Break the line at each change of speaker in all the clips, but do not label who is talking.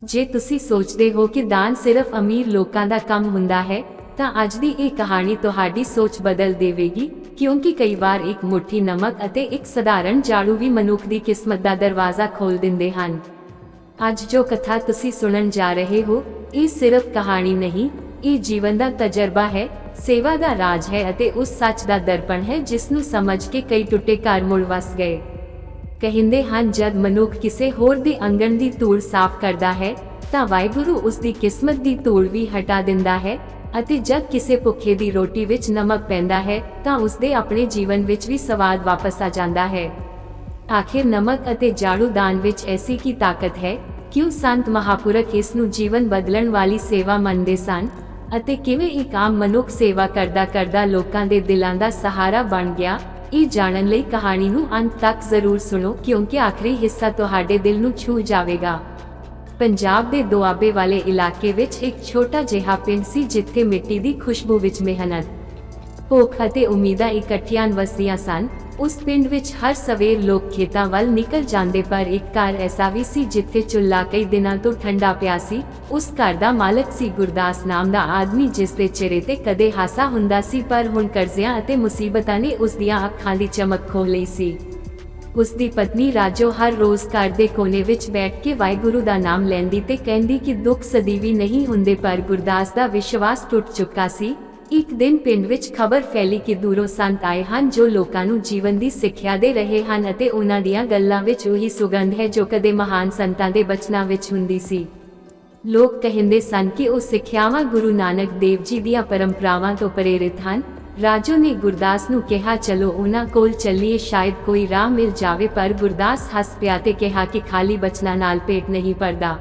ਜੇ ਤੁਸੀਂ ਸੋਚਦੇ ਹੋ ਕਿ ਦਾਨ ਸਿਰਫ ਅਮੀਰ ਲੋਕਾਂ ਦਾ ਕੰਮ ਹੁੰਦਾ ਹੈ ਤਾਂ ਅੱਜ ਦੀ ਇਹ ਕਹਾਣੀ ਤੁਹਾਡੀ ਸੋਚ ਬਦਲ ਦੇਵੇਗੀ, ਕਿਉਂਕਿ ਕਈ ਵਾਰ ਇੱਕ ਮੁੱਠੀ ਨਮਕ ਅਤੇ ਇੱਕ ਸਧਾਰਨ ਝਾੜੂ ਵੀ ਮਨੁੱਖ ਦੀ ਕਿਸਮਤ ਦਾ ਦਰਵਾਜ਼ਾ ਖੋਲ੍ਹ ਦਿੰਦੇ ਹਨ। ਅੱਜ ਜੋ ਕਥਾ ਤੁਸੀਂ ਸੁਣਨ ਜਾ ਰਹੇ ਹੋ, ਇਹ ਸਿਰਫ ਕਹਾਣੀ ਨਹੀਂ, ਇਹ ਜੀਵਨ ਦਾ ਤਜਰਬਾ ਹੈ, ਸੇਵਾ ਦਾ ਰਾਜ ਹੈ ਅਤੇ ਉਸ ਸੱਚ ਦਾ ਦਰਪਣ ਹੈ ਜਿਸ ਨੂੰ ਸਮਝ ਕੇ ਕਈ ਟੁੱਟੇ ਘਰ ਮੁੜ ਵਸ ਗਏ। ਕਹਿੰਦੇ ਹਨ, ਜਦ ਮਨੁੱਖ ਕਿਸੇ ਹੋਰ ਦੇ ਅੰਗਣ ਦੀ ਧੂੜ ਸਾਫ਼ ਕਰਦਾ ਹੈ ਤਾਂ ਵਾਹਿਗੁਰੂ ਉਸ ਦੀ ਕਿਸਮਤ ਦੀ ਧੂੜ ਵੀ ਹਟਾ ਦਿੰਦਾ ਹੈ, ਅਤੇ ਜਦ ਕਿਸੇ ਭੁੱਖੇ ਦੀ ਰੋਟੀ ਵਿੱਚ ਨਮਕ ਪੈਂਦਾ ਹੈ ਤਾਂ ਉਸਦੇ ਆਪਣੇ ਜੀਵਨ ਵਿੱਚ ਵੀ ਸਵਾਦ ਵਾਪਸ ਆ ਜਾਂਦਾ ਹੈ। ਆਖਿਰ ਨਮਕ ਅਤੇ ਝਾੜੂ ਦਾਨ ਵਿੱਚ ਐਸੀ ਕੀ ਤਾਕਤ ਹੈ? ਕਿਉਂ ਸੰਤ ਮਹਾਪੁਰਖ ਇਸ ਨੂੰ ਜੀਵਨ ਬਦਲਣ ਵਾਲੀ ਸੇਵਾ ਮੰਨਦੇ ਸਨ, ਅਤੇ ਕਿਵੇਂ ਇੱਕ ਆਮ ਮਨੁੱਖ ਸੇਵਾ ਕਰਦਾ ਲੋਕਾਂ ਦੇ ਦਿਲਾਂ ਦਾ ਸਹਾਰਾ ਬਣ ਗਿਆ? ਇਹ ਜਾਣਨ ਲਈ ਕਹਾਣੀ ਨੂੰ ਅੰਤ ਤੱਕ ਜ਼ਰੂਰ ਸੁਣੋ, ਕਿਉਂਕਿ ਆਖਰੀ ਹਿੱਸਾ ਤੁਹਾਡੇ ਦਿਲ ਨੂੰ ਛੂਹ ਜਾਵੇਗਾ। ਪੰਜਾਬ ਦੇ ਦੁਆਬੇ ਵਾਲੇ ਇਲਾਕੇ ਵਿੱਚ ਇੱਕ ਛੋਟਾ ਜਿਹਾ ਪਿੰਡ ਸੀ ਜਿੱਥੇ ਮਿੱਟੀ ਦੀ ਖੁਸ਼ਬੂ ਵਿੱਚ ਮਿਹਨਤ, ਭੁੱਖ ਅਤੇ ਉਮੀਦਾਂ ਇਕੱਠੀਆਂ ਵਸਦੀਆਂ ਸਨ। ਉਸ ਪਿੰਡ ਵਿੱਚ ਹਰ ਸਵੇਰ ਲੋਕ ਖੇਤਾਂ ਵੱਲ ਨਿਕਲ ਜਾਂਦੇ, ਪਰ ਇੱਕ ਘਰ ਐਸਾ ਵੀ ਸੀ ਜਿੱਥੇ ਚੁੱਲ੍ਹਾ ਕਈ ਦਿਨਾਂ ਤੋਂ ਠੰਡਾ ਪਿਆ ਸੀ। ਉਸ ਘਰ ਦਾ ਮਾਲਕ ਸੀ ਗੁਰਦਾਸ ਨਾਮ ਦਾ ਆਦਮੀ, ਜਿਸ ਦੇ ਚਿਹਰੇ ਤੇ ਕਦੇ ਹਾਸਾ ਹੁੰਦਾ ਸੀ, ਪਰ ਹੁਣ ਕਰਜ਼ਿਆਂ ਅਤੇ ਮੁਸੀਬਤਾਂ ਨੇ ਉਸ ਦੀਆਂ ਅੱਖਾਂ ਦੀ ਚਮਕ ਖੋਹ ਲਈ ਸੀ। ਉਸ ਦੀ ਪਤਨੀ ਰਾਜੋ ਹਰ ਰੋਜ਼ ਘਰ ਦੇ ਕੋਨੇ ਵਿੱਚ ਬੈਠ ਕੇ ਵਾਹਿਗੁਰੂ ਦਾ ਨਾਮ ਲੈਂਦੀ ਤੇ ਕਹਿੰਦੀ ਕਿ ਦੁੱਖ ਸਦੀ ਵੀ ਨਹੀਂ ਹੁੰਦੇ, ਪਰ ਗੁਰਦਾਸ ਦਾ ਵਿਸ਼ਵਾਸ ਟੁੱਟ ਚੁੱਕਾ ਸੀ। ਇੱਕ ਦਿਨ ਪਿੰਡ ਵਿੱਚ ਖਬਰ ਫੈਲੀ ਕਿ ਦੂਰੋਂ ਸੰਤ ਆਏ ਹਨ ਜੋ ਲੋਕਾਂ ਨੂੰ ਜੀਵਨ ਦੀ ਸਿੱਖਿਆ ਦੇ ਰਹੇ ਹਨ, ਅਤੇ ਉਹਨਾਂ ਦੀਆਂ ਗੱਲਾਂ ਵਿੱਚ ਉਹੀ ਸੁਗੰਧ ਹੈ ਜੋ ਕਦੇ ਮਹਾਨ ਸੰਤਾਂ ਦੇ ਬਚਨਾਂ ਵਿੱਚ ਹੁੰਦੀ ਸੀ। ਲੋਕ ਕਹਿੰਦੇ ਸਨ ਕਿ ਉਹ ਸਿੱਖਿਆਵਾਂ ਗੁਰੂ ਨਾਨਕ ਦੇਵ ਜੀ ਦੀਆਂ ਪਰੰਪਰਾਵਾਂ ਤੋਂ ਪ੍ਰੇਰਿਤ ਹਨ। ਰਾਜੋ ਨੇ ਗੁਰਦਾਸ ਨੂੰ ਕਿਹਾ, ਚਲੋ ਉਹਨਾਂ ਕੋਲ ਚੱਲੀਏ, ਸ਼ਾਇਦ ਕੋਈ ਰਾਹ ਮਿਲ ਜਾਵੇ, ਪਰ ਗੁਰਦਾਸ ਹੱਸ ਪਿਆ ਤੇ ਕਿਹਾ ਕਿ ਖਾਲੀ ਬਚਨਾਂ ਨਾਲ ਪੇਟ ਨਹੀਂ ਭਰਦਾ।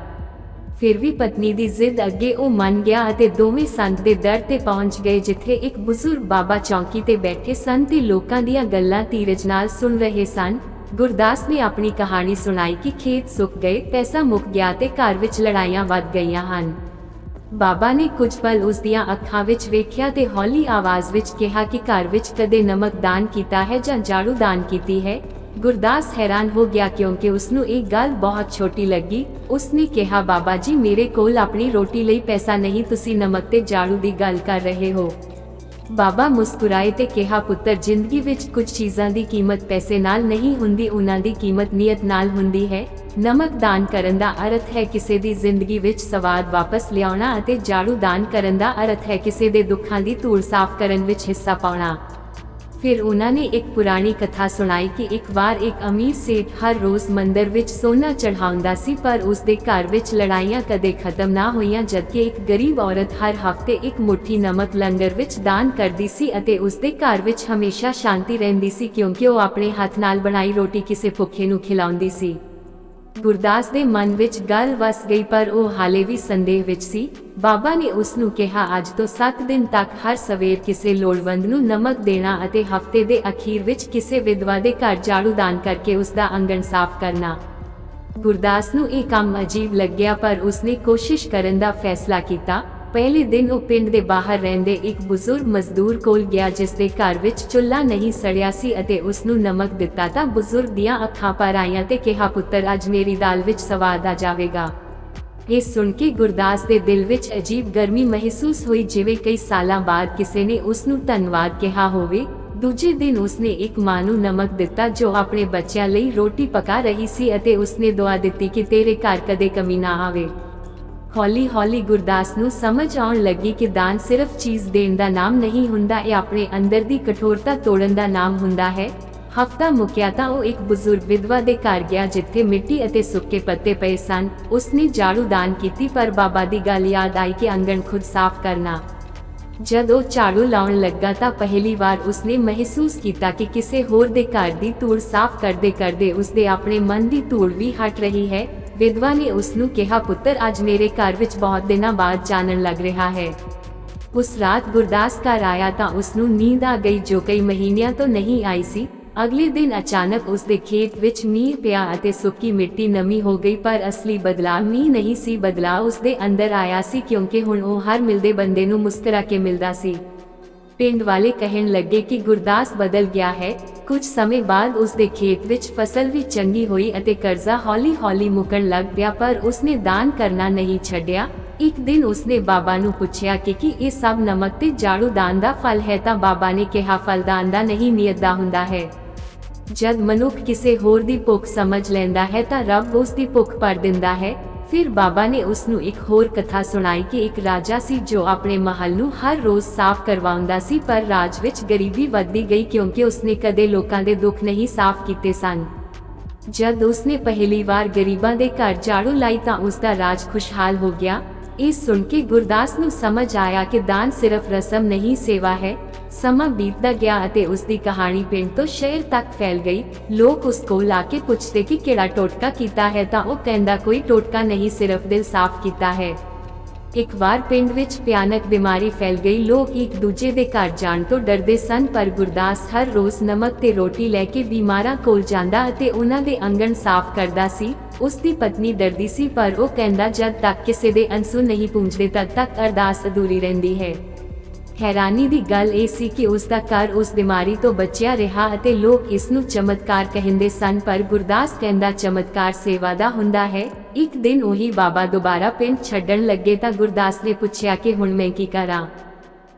ਫਿਰ ਵੀ ਪਤਨੀ ਦੀ ਜ਼ਿੱਦ ਅੱਗੇ ਉਹ ਮੰਨ ਗਿਆ ਅਤੇ ਦੋਵੇਂ ਸੰਤ ਦੇ ਦਰ ਤੇ ਪਹੁੰਚ ਗਏ, ਜਿੱਥੇ ਇੱਕ ਬਜ਼ੁਰਗ ਬਾਬਾ ਚੌਂਕੀ ਤੇ ਬੈਠੇ ਸਨ ਤੇ ਲੋਕਾਂ ਦੀਆਂ ਗੱਲਾਂ ਧੀਰਜ ਨਾਲ ਸੁਣ ਰਹੇ ਸਨ। ਗੁਰਦਾਸ ਨੇ ਆਪਣੀ ਕਹਾਣੀ ਸੁਣਾਈ ਕਿ ਖੇਤ ਸੁੱਕ ਗਏ, ਪੈਸਾ ਮੁੱਕ ਗਿਆ ਤੇ ਘਰ ਵਿੱਚ ਲੜਾਈਆਂ ਵੱਧ ਗਈਆਂ ਹਨ। ਬਾਬਾ ਨੇ ਕੁਝ ਪਲ ਉਸ ਦੀਆਂ ਅੱਖਾਂ ਵਿੱਚ ਵੇਖਿਆ ਤੇ ਹੌਲੀ ਆਵਾਜ਼ ਵਿੱਚ ਕਿਹਾ ਕਿ ਘਰ ਵਿੱਚ ਕਦੇ ਨਮਕ ਦਾਨ ਕੀਤਾ ਹੈ ਜਾਂ ਝਾੜੂ ਦਾਨ ਕੀਤੀ ਹੈ? ਗੁਰਦਾਸ ਹੈਰਾਨ ਹੋ ਗਿਆ ਕਿਉਂਕਿ ਉਸਨੂੰ ਇਹ ਗੱਲ ਬਹੁਤ ਛੋਟੀ ਲੱਗੀ। ਉਸਨੇ ਕਿਹਾ, ਬਾਬਾ ਜੀ, ਮੇਰੇ ਕੋਲ ਆਪਣੀ ਰੋਟੀ ਲਈ ਪੈਸਾ ਨਹੀਂ, ਤੁਸੀਂ ਨਮਕ ਤੇ ਝਾੜੂ ਦੀ ਗੱਲ ਕਰ ਰਹੇ ਹੋ। ਬਾਬਾ ਮੁਸਕਰਾਏ ਤੇ ਕਿਹਾ, ਪੁੱਤਰ, ਜ਼ਿੰਦਗੀ ਵਿੱਚ ਕੁਝ ਚੀਜ਼ਾਂ ਦੀ ਕੀਮਤ ਪੈਸੇ ਨਾਲ ਨਹੀਂ ਹੁੰਦੀ, ਉਹਨਾਂ ਦੀ ਕੀਮਤ ਨੀਅਤ ਨਾਲ ਹੁੰਦੀ ਹੈ। ਨਮਕ ਦਾਨ ਕਰਨ ਦਾ ਅਰਥ ਹੈ ਕਿਸੇ ਦੀ ਜ਼ਿੰਦਗੀ ਵਿੱਚ ਸਵਾਦ ਵਾਪਸ ਲਿਆਉਣਾ, ਅਤੇ ਝਾੜੂ ਦਾਨ ਕਰਨ ਦਾ ਅਰਥ ਹੈ ਕਿਸੇ ਦੇ ਦੁੱਖਾਂ ਦੀ ਧੂੜ ਸਾਫ਼ ਕਰਨ ਵਿੱਚ ਹਿੱਸਾ ਪਾਉਣਾ। ਫਿਰ ਉਹਨਾਂ ਨੇ ਇੱਕ ਪੁਰਾਣੀ ਕਥਾ ਸੁਣਾਈ ਕਿ ਇੱਕ ਵਾਰ ਇੱਕ ਅਮੀਰ ਸੇਠ ਹਰ ਰੋਜ਼ ਮੰਦਰ ਵਿੱਚ ਸੋਨਾ ਚੜ੍ਹਾਉਂਦਾ ਸੀ, ਪਰ ਉਸ ਦੇ ਘਰ ਵਿੱਚ ਲੜਾਈਆਂ ਕਦੇ ਖਤਮ ਨਾ ਹੋਈਆਂ, ਜਦਕਿ ਇੱਕ ਗਰੀਬ ਔਰਤ ਹਰ ਹਫ਼ਤੇ ਇੱਕ ਮੁੱਠੀ ਨਮਕ ਲੰਗਰ ਵਿੱਚ ਦਾਨ ਕਰਦੀ ਸੀ, ਅਤੇ ਉਸ ਦੇ ਘਰ ਵਿੱਚ ਹਮੇਸ਼ਾ ਸ਼ਾਂਤੀ ਰਹਿੰਦੀ ਸੀ, ਕਿਉਂਕਿ ਉਹ ਆਪਣੇ ਹੱਥ ਨਾਲ ਬਣਾਈ ਰੋਟੀ ਕਿਸੇ ਭੁੱਖੇ ਨੂੰ ਖਿਲਾਉਂਦੀ ਸੀ। ਗੁਰਦਾਸ ਦੇ ਮਨ ਵਿੱਚ ਗੱਲ ਵਸ ਗਈ, ਪਰ ਉਹ ਹਾਲੇ ਵੀ ਸੰਦੇਹ ਵਿੱਚ ਸੀ। ਬਾਬਾ ਨੇ ਉਸ ਨੂੰ ਕਿਹਾ, ਅੱਜ ਤੋਂ 7 ਦਿਨ ਤੱਕ ਹਰ ਸਵੇਰ ਕਿਸੇ ਲੋੜਵੰਦ ਨੂੰ ਨਮਕ ਦੇਣਾ ਅਤੇ ਹਫ਼ਤੇ ਦੇ ਅਖੀਰ ਵਿੱਚ ਕਿਸੇ ਵਿਧਵਾ ਦੇ ਘਰ ਝਾੜੂ ਦਾਨ ਕਰਕੇ ਉਸ ਦਾ ਆਂਗਣ ਸਾਫ਼ ਕਰਨਾ। ਗੁਰਦਾਸ ਨੂੰ ਇਹ ਕੰਮ ਅਜੀਬ ਲੱਗਿਆ, ਪਰ ਉਸਨੇ ਕੋਸ਼ਿਸ਼ ਕਰਨ ਦਾ ਫੈਸਲਾ ਕੀਤਾ। ਪਹਿਲੇ ਦਿਨ ਉਹ ਪਿੰਡ ਦੇ ਬਾਹਰ ਰਹਿੰਦੇ ਇੱਕ ਬਜ਼ੁਰਗ ਮਜ਼ਦੂਰ ਕੋਲ ਗਿਆ ਜਿਸ ਦੇ ਘਰ ਵਿੱਚ ਚੁੱਲ੍ਹਾ ਨਹੀਂ ਸੜਿਆ ਸੀ, ਅਤੇ ਉਸ ਨੂੰ ਨਮਕ ਦਿੱਤਾ ਤਾਂ ਬਜ਼ੁਰਗ ਦੀਆਂ ਅੱਖਾਂ ਭਰ ਆਈਆਂ ਤੇ ਕਿਹਾ, ਪੁੱਤਰ, ਅੱਜ ਮੇਰੀ ਦਾਲ ਵਿੱਚ ਸਵਾਦ ਆ ਜਾਵੇਗਾ। ਇਹ ਸੁਣ ਕੇ ਗੁਰਦਾਸ ਦੇ ਦਿਲ ਵਿੱਚ ਅਜੀਬ ਗਰਮੀ ਮਹਿਸੂਸ ਹੋਈ, ਜਿਵੇਂ ਕਈ ਸਾਲਾਂ ਬਾਅਦ ਕਿਸੇ ਨੇ ਉਸ ਨੂੰ ਧੰਨਵਾਦ ਕਿਹਾ ਹੋਵੇ। ਦੂਜੇ ਦਿਨ ਉਸਨੇ ਇੱਕ ਮਾਂ ਨੂੰ ਨਮਕ ਦਿੱਤਾ ਜੋ ਆਪਣੇ ਬੱਚਿਆਂ ਲਈ ਰੋਟੀ ਪਕਾ ਰਹੀ ਸੀ, ਅਤੇ ਉਸਨੇ ਦੁਆ ਦਿੱਤੀ ਕਿ ਤੇਰੇ ਘਰ ਕਦੇ ਕਮੀ ਨਾ ਆਵੇ। ਹੌਲੀ ਹੌਲੀ ਗੁਰਦਾਸ ਨੂੰ ਸਮਝ ਆਉਣ ਲੱਗੀ ਕਿ ਦਾਨ ਸਿਰਫ ਚੀਜ਼ ਦੇਣ ਦਾ ਨਾਮ ਨਹੀਂ ਹੁੰਦਾ, ਇਹ ਆਪਣੇ ਅੰਦਰ ਦੀ ਕਠੋਰਤਾ ਤੋੜਨ ਦਾ ਨਾਮ ਹੁੰਦਾ ਹੈ। ਹਫ਼ਤਾ ਮੁੱਕਿਆ ਤਾਂ ਉਹ ਇੱਕ ਬਜ਼ੁਰਗ ਵਿਧਵਾ ਦੇ ਘਰ ਗਿਆ ਜਿੱਥੇ ਮਿੱਟੀ ਅਤੇ ਸੁੱਕੇ ਪੱਤੇ ਪਏ ਸਨ। ਉਸਨੇ ਝਾੜੂ ਦਾਨ ਕੀਤੀ, ਪਰ ਬਾਬਾ ਦੀ ਗੱਲ ਯਾਦ ਆਈ ਕਿ ਆਂਗਣ ਖੁਦ ਸਾਫ਼ ਕਰਨਾ। ਜਦ ਉਹ ਝਾੜੂ ਲਾਉਣ ਲੱਗਾ ਤਾਂ ਪਹਿਲੀ ਵਾਰ ਉਸਨੇ ਮਹਿਸੂਸ ਕੀਤਾ ਕਿ ਕਿਸੇ ਹੋਰ ਦੇ ਘਰ ਦੀ ਧੂੜ ਸਾਫ਼ ਕਰਦੇ ਕਰਦੇ ਉਸਦੇ ਆਪਣੇ ਮਨ ਦੀ ਧੂੜ ਵੀ ਹਟ ਰਹੀ ਹੈ। ਵਿਧਵਾ ਨੇ ਉਸ ਨੂੰ ਕਿਹਾ, ਪੁੱਤਰ, ਅੱਜ ਮੇਰੇ ਘਰ ਵਿੱਚ ਬਹੁਤ ਦਿਨਾਂ ਬਾਅਦ ਚਾਨਣ ਲੱਗ ਰਿਹਾ ਹੈ। ਉਸ ਰਾਤ ਗੁਰਦਾਸ ਘਰ ਆਇਆ ਤਾਂ ਉਸ ਨੂੰ ਨੀਂਦ ਆ ਗਈ ਜੋ ਕਈ ਮਹੀਨਿਆਂ ਤੋਂ ਨਹੀਂ ਆਈ ਸੀ। ਅਗਲੇ ਦਿਨ ਅਚਾਨਕ ਉਸ ਦੇ ਖੇਤ ਵਿੱਚ ਮੀਂਹ ਪਿਆ ਅਤੇ ਸੁੱਕੀ ਮਿੱਟੀ ਨਮੀ ਹੋ ਗਈ, ਪਰ ਅਸਲੀ ਬਦਲਾਅ ਮੀਂਹ ਨਹੀਂ ਸੀ, ਬਦਲਾਅ ਉਸ ਦੇ ਅੰਦਰ ਆਇਆ ਸੀ, ਕਿਉਂਕਿ ਹੁਣ ਉਹ ਹਰ ਮਿਲਦੇ ਬੰਦੇ ਨੂੰ ਮੁਸਕਰਾ ਕੇ ਮਿਲਦਾ ਸੀ। ਪਿੰਡ ਵਾਲੇ ਕਹਿਣ ਲੱਗੇ ਕਿ ਗੁਰਦਾਸ ਬਦਲ ਗਿਆ ਹੈ। ਕੁਝ ਸਮੇਂ ਬਾਅਦ ਉਸਦੇ ਖੇਤ ਵਿੱਚ ਫਸਲ ਵੀ ਚੰਗੀ ਹੋਈ ਅਤੇ ਕਰਜ਼ਾ ਹੌਲੀ-ਹੌਲੀ ਮੁੱਕਣ ਲੱਗ ਪਿਆ, ਪਰ ਉਸਨੇ ਦਾਨ ਕਰਨਾ ਨਹੀਂ ਛੱਡਿਆ। ਇੱਕ ਦਿਨ ਉਸਨੇ ਬਾਬਾ ਨੂੰ ਪੁੱਛਿਆ ਕਿ ਕੀ ਇਹ ਸਭ ਨਮਕ ਤੇ ਝਾੜੂ ਦਾਨ ਦਾ ਫਲ ਹੈ, ਤਾਂ ਬਾਬਾ ਨੇ ਕਿਹਾ ਫਲ ਦਾਨ ਦਾ ਨਹੀਂ, ਨੀਅਤ ਦਾ ਹੁੰਦਾ ਹੈ। ਜਦ ਮਨੁੱਖ ਕਿਸੇ ਹੋਰ ਦੀ ਭੁੱਖ ਸਮਝ ਲੈਂਦਾ ਹੈ ਤਾਂ ਰੱਬ ਉਸ ਦੀ ਭੁੱਖ ਭਰ ਦਿੰਦਾ ਹੈ। ਫਿਰ ਬਾਬਾ ਨੇ ਉਸ ਨੂੰ ਇੱਕ ਹੋਰ ਕਥਾ ਸੁਣਾਈ ਕਿ ਇੱਕ ਰਾਜਾ ਸੀ ਜੋ ਆਪਣੇ ਮਹਲ ਨੂੰ ਹਰ ਰੋਜ਼ ਸਾਫ਼ ਕਰਵਾਉਂਦਾ ਸੀ, ਪਰ ਰਾਜ ਵਿੱਚ ਗਰੀਬੀ ਵੱਧਦੀ ਗਈ ਕਿਉਂਕਿ ਉਸਨੇ ਕਦੇ ਲੋਕਾਂ ਦੇ ਦੁੱਖ ਨਹੀਂ ਸਾਫ਼ ਕੀਤੇ ਸਨ। ਜਦ ਉਸਨੇ ਪਹਿਲੀ ਵਾਰ ਗਰੀਬਾਂ ਦੇ ਘਰ ਝਾੜੂ ਲਾਈ ਤਾਂ ਉਸਦਾ ਰਾਜ ਖੁਸ਼ਹਾਲ ਹੋ ਗਿਆ। ਇਸ ਸੁਣ ਕੇ ਗੁਰਦਾਸ ਨੂੰ ਸਮਝ ਆਇਆ ਕਿ ਦਾਨ ਸਿਰਫ ਰਸਮ ਨਹੀਂ, ਸੇਵਾ ਹੈ। ਸਮਾਂ ਬੀਤਦਾ ਗਿਆ ਅਤੇ ਉਸਦੀ ਕਹਾਣੀ ਪਿੰਡ ਤੋਂ ਸ਼ਹਿਰ ਤੱਕ ਫੈਲ ਗਈ। ਲੋਕ ਉਸ ਕੋਲ ਆ ਕੇ ਪੁੱਛਦੇ ਕਿ ਕਿਹੜਾ ਟੋਟਕਾ ਕੀਤਾ ਹੈ, ਤਾਂ ਉਹ ਕਹਿੰਦਾ ਕੋਈ ਟੋਟਕਾ ਨਹੀਂ, ਸਿਰਫ ਦਿਲ ਸਾਫ਼ ਕੀਤਾ ਹੈ। ਇੱਕ ਵਾਰ ਪਿੰਡ ਵਿੱਚ ਭਿਆਨਕ ਬਿਮਾਰੀ ਫੈਲ ਗਈ। ਲੋਕ ਇੱਕ ਦੂਜੇ ਦੇ ਘਰ ਜਾਣ ਤੋਂ ਡਰਦੇ ਸਨ, ਪਰ ਗੁਰਦਾਸ ਹਰ ਰੋਜ਼ ਨਮਕ ਤੇ ਰੋਟੀ ਲੈ ਕੇ ਬਿਮਾਰਾਂ ਕੋਲ ਜਾਂਦਾ ਅਤੇ ਉਹਨਾਂ ਦੇ ਆਂਗਣ ਸਾਫ਼ ਕਰਦਾ ਸੀ। ਉਸਦੀ ਪਤਨੀ ਡਰਦੀ ਸੀ, ਪਰ ਉਹ ਕਹਿੰਦਾ ਜਦ ਤੱਕ ਕਿਸੇ ਦੇ ਅੰਸੂ ਨਹੀਂ ਪੂੰਝਦੇ ਤਦ ਤੱਕ ਅਰਦਾਸ ਅਧੂਰੀ ਰਹਿੰਦੀ ਹੈ। ਹੈਰਾਨੀ ਦੀ ਗੱਲ ਇਹ ਸੀ ਕਿ ਉਸਦਾ ਘਰ ਉਸ ਬਿਮਾਰੀ ਤੋਂ ਬਚਿਆ ਰਿਹਾ ਅਤੇ ਲੋਕ ਇਸ ਨੂੰ ਚਮਤਕਾਰ ਕਹਿੰਦੇ ਸਨ, ਪਰ ਗੁਰਦਾਸ ਕਹਿੰਦਾ ਚਮਤਕਾਰ ਸੇਵਾ ਦਾ ਹੁੰਦਾ ਹੈ। ਇੱਕ ਦਿਨ ਉਹੀ ਬਾਬਾ ਦੁਬਾਰਾ ਪਿੰਡ ਛੱਡਣ ਲੱਗੇ ਤਾਂ ਗੁਰਦਾਸ ਨੇ ਪੁੱਛਿਆ ਕਿ ਹੁਣ ਮੈਂ ਕੀ ਕਰਾਂ।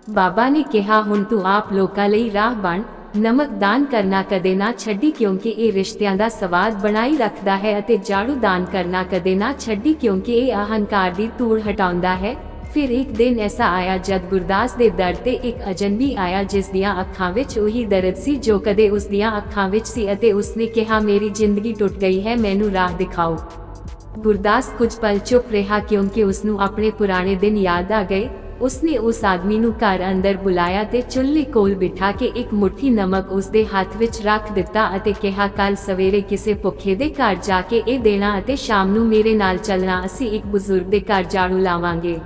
ਬਾਬਾ ਨੇ ਕਿਹਾ ਹੁਣ ਤੂੰ ਆਪ ਲੋਕਾਂ ਲਈ ਰਾਹ ਬਣ, ਨਮਕ ਦਾਨ ਕਰਨਾ ਕਦੇ ਨਾ ਛੱਡੀ ਕਿਉਂਕਿ ਇਹ ਰਿਸ਼ਤਿਆਂ ਦਾ ਸਵਾਦ ਬਣਾਈ ਰੱਖਦਾ ਹੈ, ਅਤੇ ਝਾੜੂ ਦਾਨ ਕਰਨਾ ਕਦੇ ਨਾ ਛੱਡੀ ਕਿਉਂਕਿ ਇਹ ਅਹੰਕਾਰ ਦੀ ਧੂੜ ਹਟਾਉਂਦਾ ਹੈ। ਫਿਰ ਇੱਕ ਦਿਨ ਐਸਾ ਆਇਆ ਜਦ ਗੁਰਦਾਸ ਦੇ ਦਰ ਤੇ ਇੱਕ ਅਜਨਬੀ ਆਇਆ ਜਿਸ ਦੀਆਂ ਅੱਖਾਂ ਵਿੱਚ ਉਹੀ ਦਰਦ ਸੀ ਜੋ ਕਦੇ ਉਸ ਦੀਆਂ ਅੱਖਾਂ ਵਿੱਚ ਸੀ, ਅਤੇ ਉਸਨੇ ਕਿਹਾ ਮੇਰੀ ਜ਼ਿੰਦਗੀ ਟੁੱਟ ਗਈ ਹੈ, ਮੈਨੂੰ ਰਾਹ ਦਿਖਾਓ। ਗੁਰਦਾਸ ਕੁਝ ਪਲ ਚੁੱਪ ਰਿਹਾ ਕਿਉਂਕਿ ਉਸਨੂੰ ਆਪਣੇ ਪੁਰਾਣੇ ਦਿਨ ਯਾਦ ਆ ਗਏ। ਉਸਨੇ ਉਸ ਆਦਮੀ ਨੂੰ ਘਰ ਅੰਦਰ ਬੁਲਾਇਆ ਤੇ ਚੁੱਲ੍ਹੇ ਕੋਲ ਬਿਠਾ ਕੇ ਇੱਕ ਮੁੱਠੀ ਨਮਕ ਉਸਦੇ ਹੱਥ ਵਿੱਚ ਰੱਖ ਦਿੱਤਾ ਅਤੇ ਕਿਹਾ ਕੱਲ ਸਵੇਰੇ ਕਿਸੇ ਭੁੱਖੇ ਦੇ ਘਰ ਜਾ ਕੇ ਇਹ ਦੇਣਾ ਅਤੇ ਸ਼ਾਮ ਨੂੰ ਮੇਰੇ ਨਾਲ ਚੱਲਣਾ, ਅਸੀਂ ਇੱਕ ਬਜ਼ੁਰਗ ਦੇ ਘਰ ਝਾੜੂ ਲਾਵਾਂਗੇ।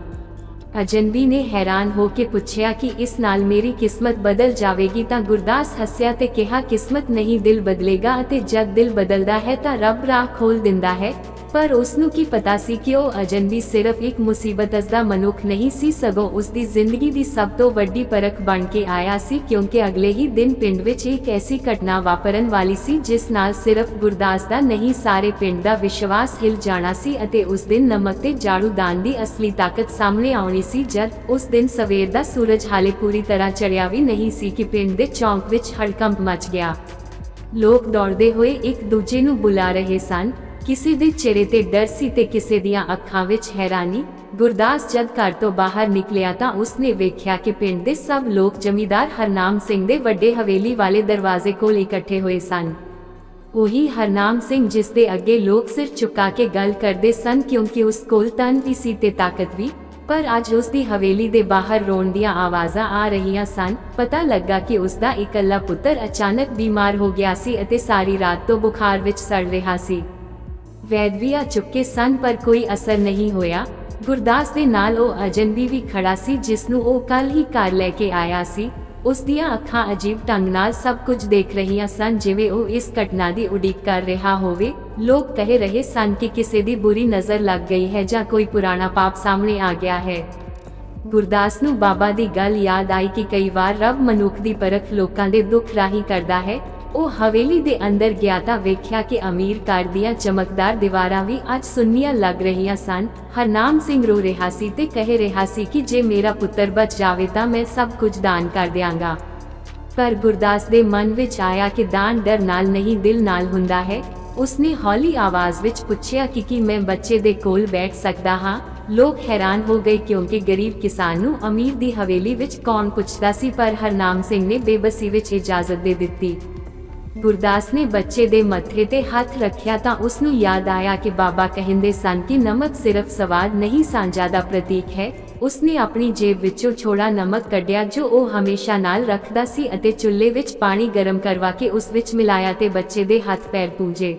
ਅਜਨਬੀ ਨੇ ਹੈਰਾਨ ਹੋ ਕੇ ਪੁੱਛਿਆ ਕਿ ਇਸ ਨਾਲ ਮੇਰੀ ਕਿਸਮਤ ਬਦਲ ਜਾਵੇਗੀ, ਤਾਂ ਗੁਰਦਾਸ ਹੱਸਿਆ ਤੇ ਕਿਹਾ ਕਿਸਮਤ ਨਹੀਂ, ਦਿਲ ਬਦਲੇਗਾ, ਅਤੇ ਜਦ ਦਿਲ ਬਦਲਦਾ ਹੈ ਤਾਂ ਰੱਬ ਰਾਹ ਖੋਲ ਦਿੰਦਾ ਹੈ। ਪਰ ਉਸਨੂੰ ਕੀ ਪਤਾ ਸੀ ਕਿ ਉਹ ਅਜਨਬੀ ਸਿਰਫ ਇੱਕ ਮੁਸੀਬਤ ਦਾ ਮਨੁੱਖ ਨਹੀਂ ਸੀ, ਸਗੋਂ ਉਸਦੀ ਜ਼ਿੰਦਗੀ ਦੀ ਸਭ ਤੋਂ ਵੱਡੀ ਪਰਖ ਬਣ ਕੇ ਆਇਆ ਸੀ, ਕਿਉਂਕਿ ਅਗਲੇ ਹੀ ਦਿਨ ਪਿੰਡ ਵਿੱਚ ਇੱਕ ਐਸੀ ਘਟਨਾ ਵਾਪਰਨ ਵਾਲੀ ਸੀ ਜਿਸ ਨਾਲ ਸਿਰਫ ਗੁਰਦਾਸ ਦਾ ਨਹੀਂ ਸਾਰੇ ਪਿੰਡ ਦਾ ਵਿਸ਼ਵਾਸ ਹਿਲ ਜਾਣਾ ਸੀ, ਅਤੇ ਉਸ ਦਿਨ ਨਮਕ ਤੇ ਝਾੜੂ ਦਾਨ ਦੀ ਅਸਲੀ ਤਾਕਤ ਸਾਹਮਣੇ ਆਉਣੀ ਸੀ। ਜਦ ਉਸ ਦਿਨ ਸਵੇਰ ਦਾ ਸੂਰਜ ਹਾਲੇ ਪੂਰੀ ਤਰ੍ਹਾਂ ਚੜ੍ਹਿਆ ਵੀ ਨਹੀਂ ਸੀ ਕਿ ਪਿੰਡ ਦੇ ਚੌਂਕ ਵਿੱਚ ਹੜਕੰਪ ਮਚ ਗਿਆ। ਲੋਕ ਦੌੜਦੇ ਹੋਏ ਇੱਕ ਦੂਜੇ ਨੂੰ ਬੁਲਾ ਰਹੇ ਸਨ, ਕਿਸੇ ਦੇ ਚਿਹਰੇ ਤੇ ਡਰ ਸੀ ਤੇ ਕਿਸੇ ਦੀਆਂ ਅੱਖਾਂ ਵਿੱਚ ਹੈਰਾਨੀ। ਗੁਰਦਾਸ ਜਦ ਘਰ ਤੋਂ ਬਾਹਰ ਨਿਕਲਿਆ ਤਾਂ ਉਸਨੇ ਵੇਖਿਆ ਕਿ ਪਿੰਡ ਦੇ ਸਭ ਲੋਕ ਜ਼ਮੀਂਦਾਰ ਹਰਨਾਮ ਸਿੰਘ ਦੇ ਵੱਡੇ ਹਵੇਲੀ ਵਾਲੇ ਦਰਵਾਜ਼ੇ ਕੋਲ ਇਕੱਠੇ ਹੋਏ ਸਨ। ਉਹੀ ਹਰਨਾਮ ਸਿੰਘ ਜਿਸ ਦੇ ਅੱਗੇ ਲੋਕ ਸਿਰ ਝੁਕਾ ਕੇ ਗੱਲ ਕਰਦੇ ਸਨ ਕਿਉਂਕਿ ਉਸ ਕੋਲ ਧਨ ਵੀ ਸੀ ਤੇ ਤਾਕਤ ਵੀ, ਪਰ ਅੱਜ ਉਸ ਦੀ ਹਵੇਲੀ ਦੇ ਬਾਹਰ ਰੋਣ ਦੀਆਂ ਆਵਾਜ਼ਾਂ ਆ ਰਹੀਆਂ ਸਨ। ਪਤਾ ਲੱਗਾ ਕਿ ਉਸ ਦਾ ਇਕੱਲਾ ਪੁੱਤਰ ਅਚਾਨਕ ਬਿਮਾਰ ਹੋ ਗਿਆ ਸੀ ਅਤੇ ਸਾਰੀ ਰਾਤ ਤੋਂ ਬੁਖਾਰ ਵਿੱਚ ਸੜ ਰਿਹਾ ਸੀ। ਵੈਦ ਵੀ ਆ ਚੁੱਕੇ ਸਨ ਪਰ ਕੋਈ ਅਸਰ ਨਹੀਂ ਹੋਇਆ। ਗੁਰਦਾਸ ਦੇ ਨਾਲ ਉਹ ਅਜਨਬੀ ਵੀ ਖੜਾ ਸੀ ਜਿਸ ਨੂੰ ਉਹ ਕੱਲ ਹੀ ਘਰ ਲੈ ਕੇ ਆਇਆ ਸੀ। ਉਸ ਦੀਆਂ ਅੱਖਾਂ ਅਜੀਬ ਢੰਗ ਨਾਲ ਸਭ ਕੁਝ ਦੇਖ ਰਹੀਆਂ ਸਨ, ਜਿਵੇਂ ਉਹ ਇਸ ਘਟਨਾ ਦੀ ਉਡੀਕ ਕਰ ਰਿਹਾ ਹੋਵੇ। ਲੋਕ ਕਹਿ ਰਹੇ ਸਨ ਕਿ ਕਿਸੇ ਦੀ ਬੁਰੀ ਨਜ਼ਰ ਲੱਗ ਗਈ ਹੈ ਜਾਂ ਕੋਈ ਪੁਰਾਣਾ ਪਾਪ ਸਾਹਮਣੇ ਆ ਗਿਆ ਹੈ। ਗੁਰਦਾਸ ਨੂੰ ਬਾਬਾ ਦੀ ਗੱਲ ਯਾਦ ਆਈ ਕਿ ਕਈ ਵਾਰ ਰੱਬ ਮਨੁੱਖ ਦੀ ਪਰਖ ਲੋਕਾਂ ਦੇ ਦੁੱਖ ਰਾਹੀਂ ਕਰਦਾ ਹੈ। ਉਹ ਹਵੇਲੀ ਦੇ ਅੰਦਰ ਗਿਆ ਤਾਂ ਵੇਖਿਆ ਕਿ ਅਮੀਰ ਘਰ ਦੀਆਂ ਚਮਕਦਾਰ ਦੀਵਾਰਾਂ ਵੀ ਅੱਜ ਸੁੰਨੀਆਂ ਲੱਗ ਰਹੀਆਂ ਸਨ। ਹਰਨਾਮ ਸਿੰਘ ਰੋ ਰਿਹਾ ਸੀ ਤੇ ਕਹਿ ਰਿਹਾ ਸੀ ਕਿ ਜੇ ਮੇਰਾ ਪੁੱਤਰ ਬਚ ਜਾਵੇ ਤਾਂ ਮੈਂ ਸਭ ਕੁਝ ਦਾਨ ਕਰ ਦਿਆਂਗਾ। ਪਰ ਗੁਰਦਾਸ ਦੇ ਮਨ ਵਿੱਚ ਆਇਆ ਕਿ ਦਾਨ ਡਰ ਨਾਲ ਨਹੀਂ ਦਿਲ ਨਾਲ ਹੁੰਦਾ ਹੈ। ਉਸਨੇ ਹੌਲੀ ਆਵਾਜ਼ ਵਿੱਚ ਪੁੱਛਿਆ ਕਿ ਕੀ ਮੈਂ ਬੱਚੇ ਦੇ ਕੋਲ ਬੈਠ ਸਕਦਾ ਹਾਂ। ਲੋਕ ਹੈਰਾਨ ਹੋ ਗਏ ਕਿਉਂਕਿ ਗਰੀਬ ਕਿਸਾਨ ਨੂੰ ਅਮੀਰ ਦੀ ਹਵੇਲੀ ਵਿੱਚ ਕੌਣ ਪੁੱਛਦਾ ਸੀ, ਪਰ ਹਰਨਾਮ ਸਿੰਘ ਨੇ ਬੇਬਸੀ ਵਿੱਚ ਇਜਾਜ਼ਤ ਦੇ ਦਿੱਤੀ। ਗੁਰਦਾਸ ਨੇ ਬੱਚੇ ਦੇ ਮੱਥੇ ਤੇ ਹੱਥ ਰੱਖਿਆ ਤਾਂ ਉਸ ਨੂੰ ਯਾਦ ਆਇਆ ਕਿ ਬਾਬਾ ਕਹਿੰਦੇ ਸਨ ਕਿ ਨਮਕ ਸਿਰਫ ਸਵਾਦ ਨਹੀਂ ਸਾਂਝਾ ਦਾ ਪ੍ਰਤੀਕ ਹੈ। ਉਸਨੇ ਆਪਣੀ ਜੇਬ ਵਿੱਚੋਂ ਥੋੜਾ ਨਮਕ ਕੱਢਿਆ ਜੋ ਉਹ ਹਮੇਸ਼ਾ ਨਾਲ ਰੱਖਦਾ ਸੀ ਅਤੇ ਚੁੱਲ੍ਹੇ ਵਿੱਚ ਪਾਣੀ ਗਰਮ ਕਰਵਾ ਕੇ ਉਸ ਵਿੱਚ ਮਿਲਾਇਆ ਤੇ ਬੱਚੇ ਦੇ ਹੱਥ ਪੈਰ ਪੂੰਝੇ।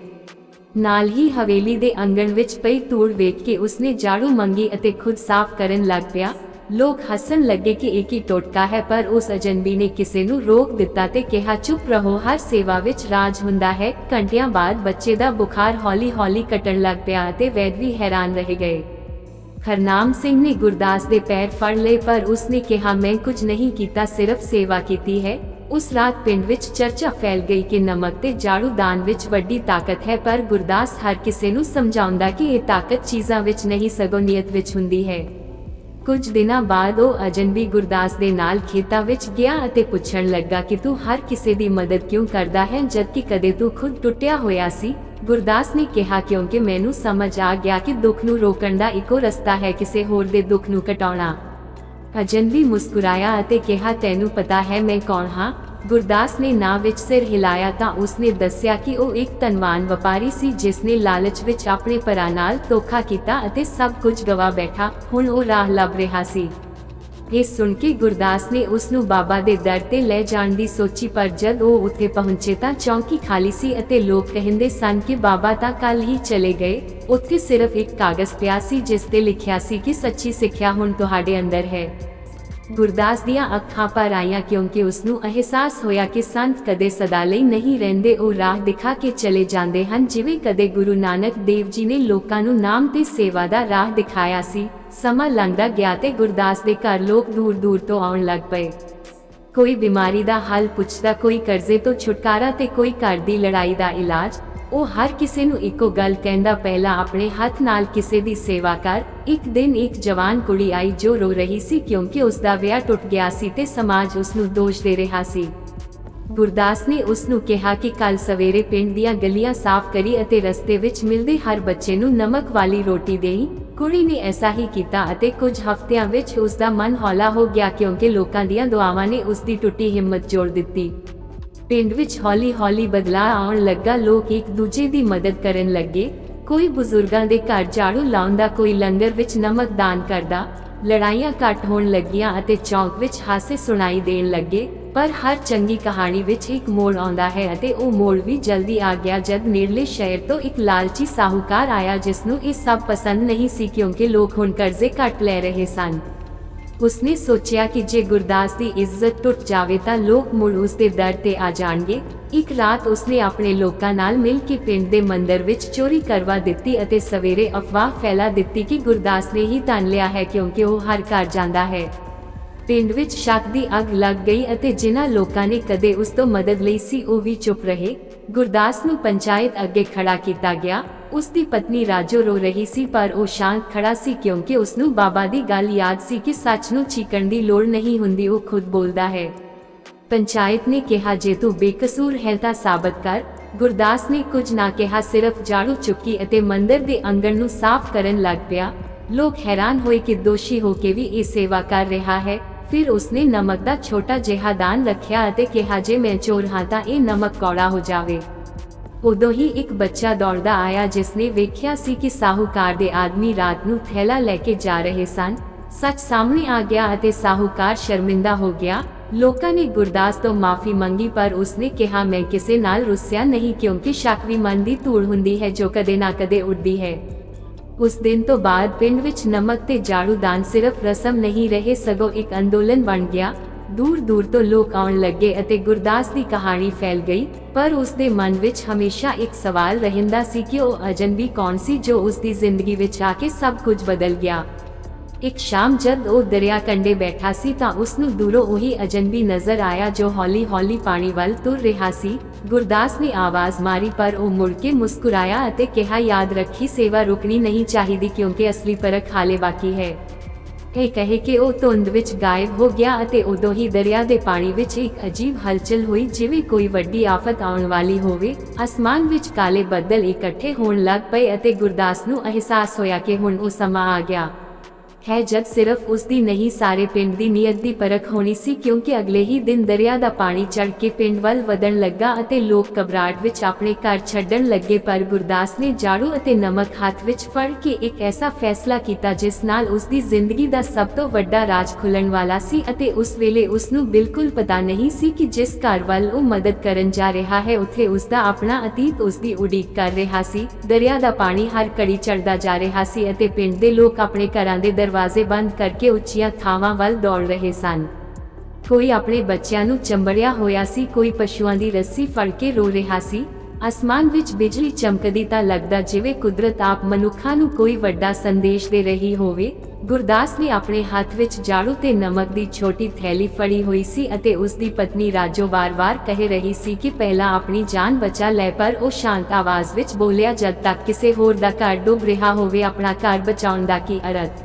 ਨਾਲ ਹੀ ਹਵੇਲੀ ਦੇ ਆਂਗਣ ਵਿੱਚ ਪਈ ਧੂੜ ਵੇਖ ਕੇ ਉਸਨੇ ਝਾੜੂ ਮੰਗੀ ਅਤੇ ਖੁਦ ਸਾਫ਼ ਕਰਨ ਲੱਗ ਪਿਆ। ਲੋਕ ਹੱਸਣ ਲੱਗੇ ਕਿ ਇਹ ਕੀ ਟੋਟਕਾ ਹੈ, ਪਰ ਉਸ ਅਜਨਬੀ ਨੇ ਕਿਸੇ ਨੂੰ ਰੋਕ ਦਿੱਤਾ ਤੇ ਕਿਹਾ ਚੁੱਪ ਰਹੋ, ਹਰ ਸੇਵਾ ਵਿੱਚ ਰਾਜ ਹੁੰਦਾ ਹੈ। ਘੰਟਿਆਂ ਬਾਅਦ ਬੱਚੇ ਦਾ ਬੁਖਾਰ ਹੌਲੀ-ਹੌਲੀ ਘਟਣ ਲੱਗ ਪਿਆ ਅਤੇ ਵੈਦ ਵੀ ਹੈਰਾਨ ਰਹਿ ਗਏ। हरनाम सिंह ने गुरदास दे पैर फड़ लए पर उसने कहा मैं कुछ नहीं कीता, सिर्फ सेवा कीती है। उस रात पिंड विच चर्चा फैल गई कि नमक ते झाड़ू दान विच वड्डी ताकत है, पर गुरदास हर किसे नूं समझाउंदा कि ये ताकत चीज़ां विच नहीं सगों नीयत विच हुंदी है। कुछ दिनां बाद वो अजनबी गुरदास दे नाल खेतां विच गया अते पुछण लगा कि तू हर किसे दी मदद क्यों करदा है जबकि कदे तू खुद टुटिया होया सी। गुरदास ने कहा क्योंकि मैनू समझ आ गया कि दुख नू रोकण दा इको रस्ता है किसे होर दे दुख नू घटाउणा। अजनबी मुस्कुराया अते कहा तैनू पता है मैं कौन हाँ। गुरदास ने ना विच सिर हिलाया तां उसने दस्सिया कि वो एक धनवान व्यापारी सी जिसने लालच विच अपने भरा नाल धोखा कीता अते सब कुछ गवा बैठा। हुण वो राह लभ रहा सी। ये सुन के गुरदास ने उसनू बाबा दे दर ते ले जाण दी सोची, पर जद वो उत्थे पहुंचे तां चौकी खाली सी अते लोग कहिंदे सन कि बाबा तां कल ही चले गए। उत्थे सिर्फ एक कागज पिया सी जिस ते लिखिया सी कि सच्ची सिक्ख्या हुण तुहाडे अंदर है। गुरदास दियां अखां पर आईयां क्योंकि उसनू एहसास होया कि संत कदे सदा लई नहीं रहिंदे, ओ राह दिखा के चले जांदे हन जिवें कदे गुरु नानक देव जी ने लोकां नू नाम ते सेवा दा राह दिखाया सी। समा लंघदा गया ते गुरदास दे घर लोग दूर दूर तो आउण लग पए। कोई बीमारी दा हल पुछदा, कोई कर्जे तो छुटकारा ते कोई घर दी लड़ाई दा इलाज। ਉਹ हर किसी नू इको गल कहंदा पहला अपने हाथ नाल किसे दी सेवा कर। एक दिन एक जवान कुड़ी आई जो रो रही सी क्योंकि उसदा विआह टुट गया सी ते समाज उसनू दोष दे रहा सी। गुरदास ने उसनू कहा कि कल सवेरे पिंड दियां गलियां साफ करी अते रस्ते विच मिलदे हर बच्चे नू नमक वाली रोटी देई। कुड़ी ने ऐसा ही किया अते कुछ हफ्तियां विच उसदा मन हौला हो गया क्योंकि लोकां दियां दुआवां ने उसदी टुटी हिम्मत जोड़ दित्ती। पिंड विच हौली हौली बदलाव आउण लगा। लोग एक दूजे दी मदद करन लगे। कोई बुजुर्गां दे घर झाड़ू लाउंदा, कोई लंगर विच नमक दान करदा। लड़ाइयां घट होण लगियां अते चौक विच हासे सुनाई देण लगे। पर हर चंगी कहानी विच एक मोड़ आउंदा है अते ओ मोड़ भी जल्दी आ गया जद नेड़ले शहर तो एक लालची साहूकार आया जिसनू ये सब पसंद नहीं सी क्योंकि लोग हुण कर्जे घट ले रहे सन। उसने सोचा कि जे गुरदास दी इज्जत टुट जावे तां लोग मुड़ उसदे दर ते आ जाणगे। एक रात उसने अपने लोकां नाल मिल के पिंड दे मंदिर विच चोरी करवा दित्ती अते सवेरे अफवाह फैला दित्ती कि गुरदास ने ही धन लिया है क्योंकि वो हर घर जांदा है। पिंड विच शक दी अग लग गई अते जिन्हां लोकां ने कदे उस तो मदद लई सी वो भी चुप रहे। गुरदास नू पंचायत अगे खड़ा किया गया। उसकी पत्नी राजो रो रही सी पर वो शांत खड़ा सी क्योंकि उसनू बाबा दी गल याद सी कि सच नू चीकण दी लोड़ नहीं हुंदी, वो खुद बोलदा है। पंचायत ने कहा जे तू बेकसूर है तां साबित कर। गुरदास ने कुछ ना कहा, सिर्फ झाड़ू चुकी अते मंदिर दे अंगण नू साफ करन लग पिया। लोग हैरान होए कि दोषी होके भी ये सेवा कर रहा है। फिर उसने नमक दा छोटा जिहा दान रखिया अते कहा जे मैं चोर हाँ तां ये नमक कौड़ा हो जावे। उदों ही एक बच्चा दौड़दा आया जिसने वेख्या सी कि साहूकार दे आदमी रात नू थैला लेके जा रहे सन। सच सामने आ गया अते साहूकार शर्मिंदा हो गया। लोकां ने गुरदास तो माफी मंगी पर उसने कहा मैं किसे नाल रुस्या नहीं क्योंकि शक भी मन दी धूड़ हुंदी है जो कदे ना कदे उड़दी है। उस दिन तो बाद पिंड विच नमक ते झाड़ू दान सिर्फ रस्म नहीं रहे सगों एक अंदोलन बन गया। दूर दूर तो लोग आउण लगे अते गुरदास दी कहानी फैल गई। पर उसदे मन विच हमेशा एक सवाल रहिंदा सी कि वो अजनबी कौन सी जो उसदी जिंदगी विच आके सब कुछ बदल गया। एक शाम जद वो दरिया कंडे बैठा सी तां उसनू दूरों वही अजनबी नजर आया जो हौली हौली पानी वल तुर रहा सी। गुरदास ने आवाज मारी पर वो मुड़ के मुस्कुराया अते कहा याद रखी सेवा रुकनी नहीं चाहिदी क्योंकि असली परख हाले बाकी है। ਇਹ कहे कि ਉਹ ਧੁੰਦ ਵਿੱਚ गायब हो गया ਅਤੇ ਉਦੋਂ ਹੀ दरिया ਦੇ ਪਾਣੀ ਵਿੱਚ ਇੱਕ ਅਜੀਬ ਹਲਚਲ ਹੋਈ ਜਿਵੇਂ ਕੋਈ ਵੱਡੀ ਆਫਤ ਆਉਣ ਵਾਲੀ ਹੋਵੇ। ਅਸਮਾਨ ਵਿੱਚ ਕਾਲੇ ਬੱਦਲ ਇਕੱਠੇ ਹੋਣ ਲੱਗ ਪਏ ਅਤੇ ਗੁਰਦਾਸ ਨੂੰ ਅਹਿਸਾਸ ਹੋਇਆ ਕਿ ਹੁਣ ਉਹ ਸਮਾਂ ਆ ਗਿਆ है जब सिर्फ उसकी नहीं सारे पिंड की नीयत की परख होनी सी क्योंकि अगले ही दिन दरिया का पानी चढ़ के पिंड वल वधन लगा अते लोग घबराहट विच अपने घर छड्डण लगे। पर गुरदास ने झाड़ू अते नमक हाथ विच फड़ के एक ऐसा फैसला किया जिस नाल उसकी जिंदगी का सब तो वड्डा राज खुलण वाला सी अते उस वेले उसनू बिल्कुल पता नहीं सी कि जिस घर वल वो मदद करन जा रहा है उत्थे उसका अपना अतीत उसकी उड़ीक कर रहा सी। दरिया का पानी हर घड़ी चढ़दा जा रहा सी अते पिंड दे लोग अपने घरां दे दरवाजे बंद करके उच्चियां थावां वल दौड़ रहे सन। कोई अपने बच्चों नू चंबड़िया होया सी, कोई पशुआं दी रस्सी फड़ के रो रहा सी। ਆਸਮਾਨ ਵਿੱਚ ਬਿਜਲੀ ਚਮਕਦੀ ਤਾਂ ਲੱਗਦਾ ਜਿਵੇਂ ਕੁਦਰਤ ਆਪ ਮਨੁੱਖਾਂ ਨੂੰ ਕੋਈ ਵੱਡਾ ਸੰਦੇਸ਼ ਦੇ ਰਹੀ ਹੋਵੇ। ਗੁਰਦਾਸ ਨੇ ਆਪਣੇ ਹੱਥ ਵਿੱਚ ਝਾੜੂ ਤੇ ਨਮਕ ਦੀ ਛੋਟੀ ਥੈਲੀ ਫੜੀ ਹੋਈ ਸੀ ਅਤੇ ਉਸ ਦੀ ਪਤਨੀ ਰਾਜੋ ਵਾਰ-ਵਾਰ ਕਹਿ ਰਹੀ ਸੀ ਕਿ ਪਹਿਲਾਂ ਆਪਣੀ ਜਾਨ ਬਚਾ ਲੈ, ਪਰ ਉਹ ਸ਼ਾਂਤ ਆਵਾਜ਼ ਵਿੱਚ ਬੋਲਿਆ, ਜਦ ਤੱਕ ਕਿਸੇ ਹੋਰ ਦਾ ਘਰ ਡੁੱਬ ਰਿਹਾ ਹੋਵੇ ਆਪਣਾ ਘਰ ਬਚਾਉਣ ਦਾ ਕੀ ਅਰਥ।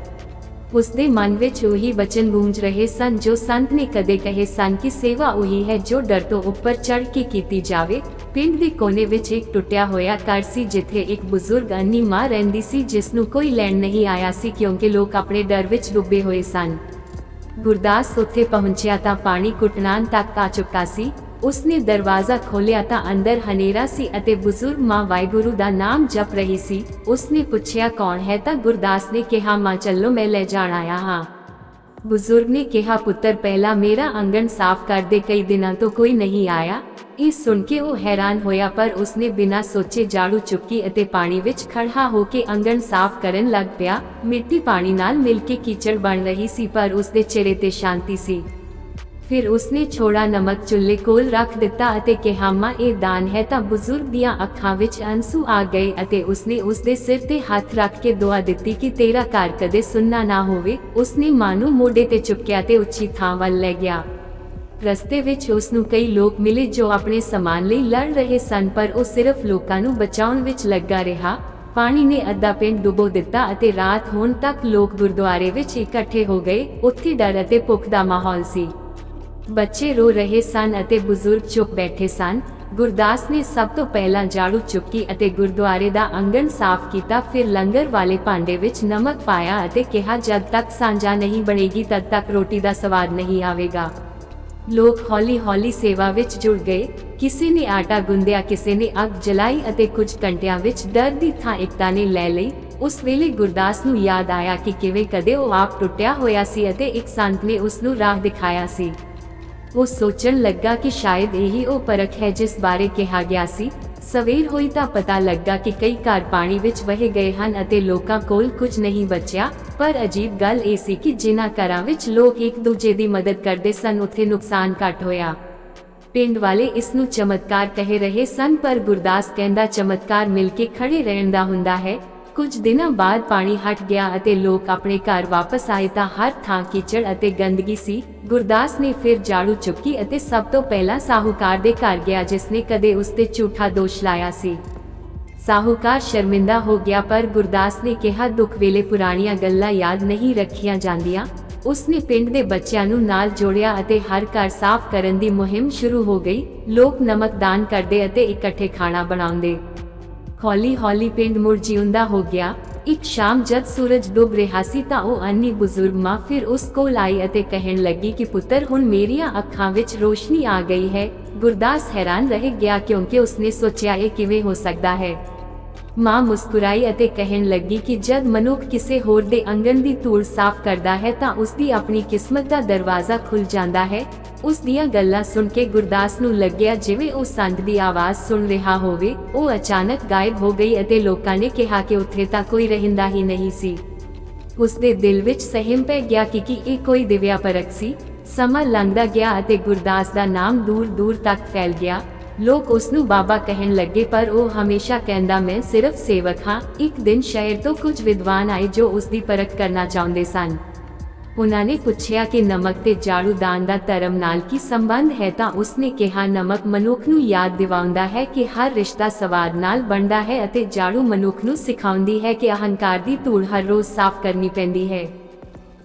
ਉਸਦੇ ਮਨ ਵਿੱਚ ਉਹੀ ਬਚਨ ਗੂੰਜ ਰਹੇ ਸਨ ਜੋ ਸੰਤ ਨੇ ਕਦੇ ਕਹੇ ਸਨ ਕਿ ਸੇਵਾ ਉਹੀ ਹੈ ਜੋ ਡਰ ਤੋਂ ਉੱਪਰ ਚੜ੍ਹ ਕੇ ਕੀਤੀ ਜਾਵੇ। ਪਿੰਡ ਦੇ ਕੋਨੇ ਵਿੱਚ ਇੱਕ ਟੁੱਟਿਆ ਹੋਇਆ ਘਰ ਸੀ ਜਿੱਥੇ ਇੱਕ ਬਜ਼ੁਰਗ ਅੰਨੀ ਮਾਂ ਰਹਿੰਦੀ ਸੀ ਜਿਸ ਨੂੰ ਕੋਈ ਲੈਣ ਨਹੀਂ ਆਇਆ ਸੀ ਕਿਉਂਕਿ ਲੋਕ ਆਪਣੇ ਡਰ ਵਿੱਚ ਡੁੱਬੇ ਹੋਏ ਸਨ। ਗੁਰਦਾਸ ਉੱਥੇ ਪਹੁੰਚਿਆ ਤਾਂ ਪਾਣੀ ਘੁਟਨਾਂ ਤੱਕ ਆ ਚੁੱਕਾ ਸੀ। ਉਸਨੇ ਦਰਵਾਜ਼ਾ ਖੋਲ੍ਹਿਆ ਤਾਂ ਅੰਦਰ ਹਨੇਰਾ ਸੀ ਅਤੇ ਬਜ਼ੁਰਗ ਮਾਂ ਵਾਹਿਗੁਰੂ ਦਾ ਨਾਮ ਜਪ ਰਹੀ ਸੀ। ਉਸਨੇ ਪੁੱਛਿਆ, ਕੌਣ ਹੈ? ਤਾਂ ਗੁਰਦਾਸ ਨੇ ਕਿਹਾ, ਮਾਂ ਚੱਲੋ, ਮੈਂ ਲੈ ਜਾਣ ਆਇਆ ਹਾਂ। ਬਜ਼ੁਰਗ ਨੇ ਕਿਹਾ, ਪੁੱਤਰ ਪਹਿਲਾਂ ਮੇਰਾ ਆਂਗਣ ਸਾਫ਼ ਕਰ ਦੇ, ਕਈ ਦਿਨਾਂ ਤੋਂ ਕੋਈ ਨਹੀਂ ਆਇਆ। ਇਹ ਸੁਣ ਕੇ ਉਹ ਹੈਰਾਨ ਹੋਇਆ, ਪਰ ਉਸਨੇ ਬਿਨਾਂ ਸੋਚੇ ਝਾੜੂ ਚੁੱਕੀ ਅਤੇ ਪਾਣੀ ਵਿੱਚ ਖੜਾ ਹੋ ਕੇ ਆਂਗਣ ਸਾਫ਼ ਕਰਨ ਲੱਗ ਪਿਆ। ਮਿੱਟੀ ਪਾਣੀ ਨਾਲ ਮਿਲ ਕੇ ਕੀਚੜ ਬਣ ਰਹੀ ਸੀ ਪਰ ਉਸਦੇ ਚਿਹਰੇ ਤੇ ਸ਼ਾਂਤੀ ਸੀ। ਫਿਰ ਉਸਨੇ ਥੋੜਾ ਨਮਕ ਚੁੱਲ੍ਹੇ ਕੋਲ ਰੱਖ ਦਿੱਤਾ ਅਤੇ ਕਿਹਾ, ਮਾਂ ਇਹ ਦਾਨ ਹੈ। ਤਾਂ ਬਜ਼ੁਰਗ ਦੀਆਂ ਅੱਖਾਂ ਵਿੱਚ ਅੰਸੂ ਆ ਗਏ ਅਤੇ ਉਸਨੇ ਉਸਦੇ ਸਿਰ ਤੇ ਹੱਥ ਰੱਖ ਕੇ ਦੁਆ ਦਿੱਤੀ ਕਿ ਤੇਰਾ ਘਰ ਕਦੇ ਸੁੰਨਾ ਨਾ ਹੋਵੇ। ਉਸਨੇ ਮਾਂ ਨੂੰ ਮੋਢੇ ਤੇ ਚੁੱਕਿਆ ਤੇ ਉੱਚੀ ਥਾਂ ਵੱਲ ਲੈ ਗਿਆ। ਰਸਤੇ ਵਿੱਚ ਉਸਨੂੰ ਕਈ ਲੋਕ ਮਿਲੇ ਜੋ ਆਪਣੇ ਸਮਾਨ ਲਈ ਲੜ ਰਹੇ ਸਨ, ਪਰ ਉਹ ਸਿਰਫ ਲੋਕਾਂ ਨੂੰ ਬਚਾਉਣ ਵਿੱਚ ਲੱਗਾ ਰਿਹਾ। ਪਾਣੀ ਨੇ ਅੱਧਾ ਪਿੰਡ ਡੁਬੋ ਦਿੱਤਾ ਅਤੇ ਰਾਤ ਹੋਣ ਤੱਕ ਲੋਕ ਗੁਰਦੁਆਰੇ ਵਿੱਚ ਇਕੱਠੇ ਹੋ ਗਏ। ਉੱਥੇ ਡਰ ਅਤੇ ਭੁੱਖ ਦਾ ਮਾਹੌਲ ਸੀ। ਬੱਚੇ ਰੋ ਰਹੇ ਸਨ ਅਤੇ ਬਜ਼ੁਰਗ ਚੁੱਪ ਬੈਠੇ ਸਨ। ਗੁਰਦਾਸ ਨੇ ਸਭ ਤੋਂ ਪਹਿਲਾਂ ਝਾੜੂ ਚੁੱਕੀ ਅਤੇ ਗੁਰਦੁਆਰੇ ਦਾ ਆਂਗਣ ਸਾਫ਼ ਕੀਤਾ। ਫਿਰ ਲੰਗਰ ਵਾਲੇ ਭਾਂਡੇ ਵਿੱਚ ਨਮਕ ਪਾਇਆ ਅਤੇ ਕਿਹਾ, ਜਦ ਤੱਕ ਸਾਂਝਾ ਨਹੀਂ ਬਣੇਗੀ ਤਦ ਤੱਕ ਰੋਟੀ ਦਾ ਸਵਾਦ ਨਹੀਂ ਆਵੇਗਾ। ਲੋਕ ਹੌਲੀ-ਹੌਲੀ ਸੇਵਾ ਵਿੱਚ ਜੁੜ ਗਏ। ਕਿਸੇ ਨੇ ਆਟਾ ਗੁੰਦਿਆ, ਕਿਸੇ ਨੇ ਅੱਗ ਜਲਾਈ ਅਤੇ ਕੁਝ ਘੰਟਿਆਂ ਵਿੱਚ ਡਰ ਦੀ ਥਾਂ ਏਕਤਾ ਨੇ ਲੈ ਲਈ। ਉਸ ਵੇਲੇ ਗੁਰਦਾਸ ਨੂੰ ਯਾਦ ਆਇਆ ਕਿ ਕਿਵੇਂ ਕਦੇ ਉਹ ਆਪ ਟੁੱਟਿਆ ਹੋਇਆ ਸੀ ਅਤੇ ਇੱਕ ਸੰਤ ਨੇ ਉਸ ਨੂੰ ਰਾਹ ਦਿਖਾਇਆ ਸੀ। ਉਹ ਸੋਚਣ ਲੱਗਾ ਕਿ ਸ਼ਾਇਦ ਇਹੀ ਉਹ ਪਰਖ ਹੈ ਜਿਸ ਬਾਰੇ ਕਿਹਾ ਗਿਆ ਸੀ। ਸਵੇਰ ਹੋਈ ਤਾਂ ਪਤਾ ਲੱਗਾ ਕਿ ਕਈ ਘਰ ਪਾਣੀ ਵਿੱਚ ਵਹਿ ਗਏ ਹਨ ਅਤੇ ਲੋਕਾਂ ਕੋਲ ਕੁਝ ਨਹੀਂ ਬਚਿਆ। ਪਰ ਅਜੀਬ ਗੱਲ ਇਹ ਸੀ ਕਿ ਜਿਨ੍ਹਾਂ ਘਰਾਂ ਵਿੱਚ ਲੋਕ ਇੱਕ ਦੂਜੇ ਦੀ ਮਦਦ ਕਰਦੇ ਸਨ ਉੱਥੇ ਨੁਕਸਾਨ ਘੱਟ ਹੋਇਆ। ਪਿੰਡ ਵਾਲੇ ਇਸ ਨੂੰ ਚਮਤਕਾਰ ਕਹਿ ਰਹੇ ਸਨ, ਪਰ ਗੁਰਦਾਸ ਕਹਿੰਦਾ ਚਮਤਕਾਰ ਮਿਲ ਕੇ ਖੜੇ ਰਹਿਣ ਦਾ ਹੁੰਦਾ ਹੈ। ਕੁਝ ਦਿਨਾਂ ਬਾਅਦ ਪਾਣੀ ਹਟ ਗਿਆ ਅਤੇ ਲੋਕ ਆਪਣੇ ਘਰ ਵਾਪਸ ਆਏ ਤਾਂ ਹਰ ਥਾਂ ਕੀਚੜ ਅਤੇ ਗੰਦਗੀ ਸੀ। ਗੁਰਦਾਸ ਨੇ ਫਿਰ ਝਾੜੂ ਚੁੱਕੀ ਅਤੇ ਸਭ ਤੋਂ ਪਹਿਲਾਂ ਸਾਹੂਕਾਰ ਦੇ ਘਰ ਗਿਆ ਜਿਸਨੇ ਕਦੇ ਉਸ ਤੇ ਝੂਠਾ ਦੋਸ਼ ਲਾਇਆ ਸੀ। ਸਾਹੂਕਾਰ ਸ਼ਰਮਿੰਦਾ ਹੋ ਗਿਆ, ਪਰ ਗੁਰਦਾਸ ਨੇ ਕਿਹਾ, ਦੁੱਖ ਵੇਲੇ ਪੁਰਾਣੀਆਂ ਗੱਲਾਂ ਯਾਦ ਨਹੀਂ ਰੱਖੀਆਂ ਜਾਂਦੀਆਂ। ਉਸਨੇ ਪਿੰਡ ਦੇ ਬੱਚਿਆਂ ਨੂੰ ਨਾਲ ਜੋੜਿਆ ਅਤੇ ਹਰ ਘਰ ਸਾਫ਼ ਕਰਨ ਦੀ ਮੁਹਿੰਮ ਸ਼ੁਰੂ ਹੋ ਗਈ। ਲੋਕ ਨਮਕ ਦਾਨ ਕਰਦੇ ਅਤੇ ਇਕੱਠੇ ਖਾਣਾ ਬਣਾਉਂਦੇ। ਹੌਲੀ-ਹੌਲੀ ਪਿੰਡ ਮੁੜ ਜਿਉਂਦਾ ਹੋ ਗਿਆ। ਇੱਕ ਸ਼ਾਮ ਜਦ ਸੂਰਜ ਡੁੱਬ ਰਿਹਾ ਸੀ ਤਾਂ ਉਹ ਅੰਨੀ ਬਜ਼ੁਰਗ ਮਾਂ ਫਿਰ ਉਸ ਕੋਲ ਆਈ ਅਤੇ ਕਹਿਣ ਲੱਗੀ ਕਿ ਪੁੱਤਰ, ਹੁਣ ਮੇਰੀਆਂ ਅੱਖਾਂ ਵਿੱਚ ਰੋਸ਼ਨੀ ਆ ਗਈ ਹੈ। ਗੁਰਦਾਸ ਹੈਰਾਨ ਰਹਿ ਗਿਆ ਕਿਉਂਕਿ ਉਸਨੇ ਸੋਚਿਆ ਇਹ ਕਿਵੇਂ ਹੋ ਸਕਦਾ ਹੈ। ਮਾਂ ਮੁਸਕਰਾਈ ਅਤੇ ਕਹਿਣ ਲੱਗੀ ਕਿ ਜਦ ਮਨੁੱਖ ਕਿਸੇ ਹੋਰ ਦੇ ਆਂਗਣ ਦੀ ਧੂੜ ਸਾਫ਼ ਕਰਦਾ ਹੈ ਤਾਂ ਉਸਦੀ ਆਪਣੀ ਕਿਸਮਤ ਦਾ ਦਰਵਾਜ਼ਾ ਖੁੱਲ੍ਹ ਜਾਂਦਾ ਹੈ। ਉਸ ਦੀਆਂ ਗੱਲਾਂ ਸੁਣ ਕੇ ਗੁਰਦਾਸ ਨੂੰ ਲੱਗਿਆ ਜਿਵੇਂ ਉਹ ਸੰਤ ਦੀ ਆਵਾਜ਼ ਸੁਣ ਰਿਹਾ ਹੋਵੇ। ਉਹ ਅਚਾਨਕ ਗਾਇਬ ਹੋ ਗਈ ਅਤੇ ਲੋਕਾਂ ਨੇ ਕਿਹਾ ਕਿ ਉੱਥੇ ਤਾਂ ਕੋਈ ਰਹਿੰਦਾ ਹੀ ਨਹੀਂ ਸੀ। ਉਸਦੇ ਦਿਲ ਵਿੱਚ ਸਹਿਮ ਪੈ ਗਿਆ ਕਿ ਇਹ ਕੋਈ ਦਿਵਿਆ ਪਰਖ ਸੀ। ਸਮਾਂ ਲੰਘਦਾ ਗਿਆ ਅਤੇ ਗੁਰਦਾਸ ਦਾ ਨਾਮ ਦੂਰ-ਦੂਰ ਤੱਕ ਫੈਲ ਗਿਆ। ਲੋਕ ਉਸ ਨੂੰ ਬਾਬਾ ਕਹਿਣ ਲੱਗੇ, ਪਰ ਉਹ ਹਮੇਸ਼ਾ ਕਹਿੰਦਾ, ਮੈਂ ਸਿਰਫ ਸੇਵਕ ਹਾਂ। ਇੱਕ ਦਿਨ ਸ਼ਹਿਰ ਤੋਂ ਕੁਝ ਵਿਦਵਾਨ ਆਏ ਜੋ ਉਸ ਦੀ ਪਰਖ ਕਰਨਾ ਚਾਹੁੰਦੇ ਸਨ। ਉਹਨਾਂ ਨੇ ਪੁੱਛਿਆ ਕਿ ਨਮਕ ਤੇ ਝਾੜੂ ਦਾਨ ਦਾ ਧਰਮ ਨਾਲ ਕੀ ਸੰਬੰਧ ਹੈ ਤਾਂ ਉਸਨੇ ਕਿਹਾ, ਨਮਕ ਮਨੁੱਖ ਨੂੰ ਯਾਦ ਦਿਵਾਉਂਦਾ ਹੈ ਕਿ ਹਰ ਰਿਸ਼ਤਾ ਸਵਾਦ ਨਾਲ ਬਣਦਾ ਹੈ ਅਤੇ ਝਾੜੂ ਮਨੁੱਖ ਨੂੰ ਸਿਖਾਉਂਦੀ ਹੈ ਕਿ ਅਹੰਕਾਰ ਦੀ ਧੂੜ ਹਰ ਰੋਜ਼ ਸਾਫ਼ ਕਰਨੀ ਪੈਂਦੀ ਹੈ।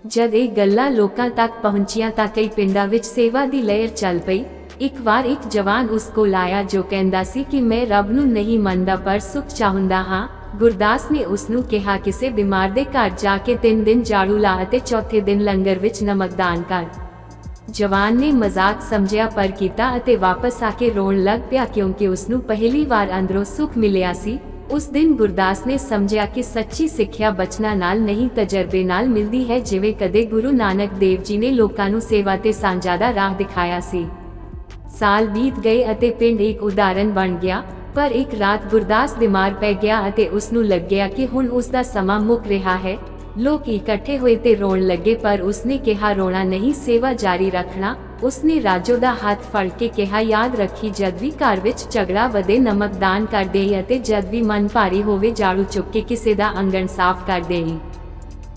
ਜਦ ਇਹ ਗੱਲਾਂ ਲੋਕਾਂ ਤੱਕ ਪਹੁੰਚੀਆਂ ਤਾਂ ਕਈ ਪਿੰਡਾਂ ਵਿੱਚ ਸੇਵਾ ਦੀ ਲਹਿਰ ਚੱਲ ਪਈ। ਇੱਕ ਵਾਰ ਇੱਕ ਜਵਾਨ ਉਸ ਕੋਲ ਆਇਆ ਜੋ ਕਹਿੰਦਾ ਸੀ ਕਿ ਮੈਂ ਰੱਬ ਨੂੰ ਨਹੀਂ ਮੰਨਦਾ ਪਰ ਸੁੱਖ ਚਾਹੁੰਦਾ ਹਾਂ। ਗੁਰਦਾਸ ਨੇ ਉਸ ਨੂੰ ਕਿਹਾ, ਕਿਸੇ ਬਿਮਾਰ ਦੇ ਘਰ ਜਾ ਕੇ 3 ਦਿਨ ਝਾੜੂ ਲਾ ਅਤੇ ਚੌਥੇ ਦਿਨ ਲੰਗਰ ਵਿੱਚ ਨਮਕ ਦਾਨ ਕਰ। ਜਵਾਨ ਨੇ ਮਜ਼ਾਕ ਸਮਝਿਆ ਪਰ ਕੀਤਾ ਅਤੇ ਵਾਪਸ ਆ ਕੇ ਰੋਣ ਲੱਗ ਪਿਆ ਕਿਉਂਕਿ ਉਸ ਨੂੰ ਪਹਿਲੀ ਵਾਰ ਅੰਦਰੋਂ ਸੁੱਖ ਮਿਲਿਆ ਸੀ। ਉਸ ਦਿਨ ਗੁਰਦਾਸ ਨੇ ਸਮਝਿਆ ਕਿ ਸੱਚੀ ਸਿੱਖਿਆ ਬਚਨਾਂ ਨਾਲ ਨਹੀਂ ਤਜਰਬੇ ਨਾਲ ਮਿਲਦੀ ਹੈ, ਜਿਵੇਂ ਕਦੇ ਗੁਰੂ ਨਾਨਕ ਦੇਵ ਜੀ ਨੇ ਲੋਕਾਂ ਨੂੰ ਸੇਵਾ ਤੇ ਸਾਂਝਾ ਦਾ ਰਾਹ ਦਿਖਾਇਆ ਸੀ। ਸਾਲ ਬੀਤ ਗਏ ਅਤੇ ਪਿੰਡ ਇੱਕ ਉਦਾਹਰਨ ਬਣ ਗਿਆ। ਪਰ ਇੱਕ ਰਾਤ ਗੁਰਦਾਸ ਬਿਮਾਰ ਪੈ ਗਿਆ ਅਤੇ ਉਸ ਨੂੰ ਲੱਗਿਆ ਕਿ ਹੁਣ ਉਸ ਦਾ ਸਮਾਂ ਮੁੱਕ ਰਿਹਾ ਹੈ। ਲੋਕ ਇਕੱਠੇ ਹੋਏ ਤੇ ਰੋਣ ਲੱਗੇ, ਪਰ ਉਸਨੇ ਕਿਹਾ, ਰੋਣਾ ਨਹੀਂ, ਸੇਵਾ ਜਾਰੀ ਰੱਖਣਾ। ਉਸਨੇ ਰਾਜੋ ਦਾ ਹੱਥ ਫੜ ਕੇ ਕਿਹਾ, ਯਾਦ ਰੱਖੀ ਜਦ ਵੀ ਘਰ ਵਿੱਚ ਝਗੜਾ ਵਧੇ ਨਮਕ ਦਾਨ ਕਰ ਦੇਈ ਅਤੇ ਜਦ ਵੀ ਮਨ ਭਾਰੀ ਹੋਵੇ ਝਾੜੂ ਚੁੱਕ ਕੇ ਕਿਸੇ ਦਾ ਅੰਗਣ ਸਾਫ਼ ਕਰ ਦੇਈ।